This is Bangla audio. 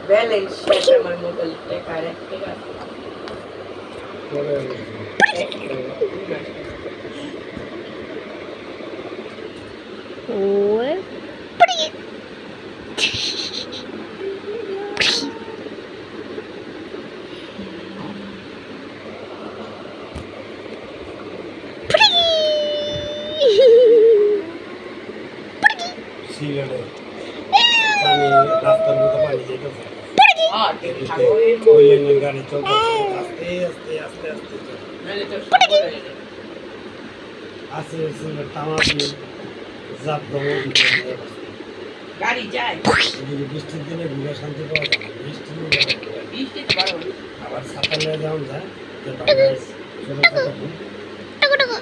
ব্যালেন্স শেষ আমার মোবাইল টাকার ঠিক আছে ওই সিলেটে পানি রাস্তার মতো পানি যেতেছে আর ওই লাইনের গাড়ি চলতেছে আস্তে আস্তে আস্তে আস্তে নালে তো সাগর আছে সিলেট তামাবি জাপ দমে গাড়ি যায় এদিকে বৃষ্টির দিনে ঘুরে শান্তি পাওয়া যায় না। বৃষ্টি বৃষ্টি তো বারো আবার ছাতা নিয়ে যাওয়া যায় যে বাইরে ছোট ছাতা টাকা টাকা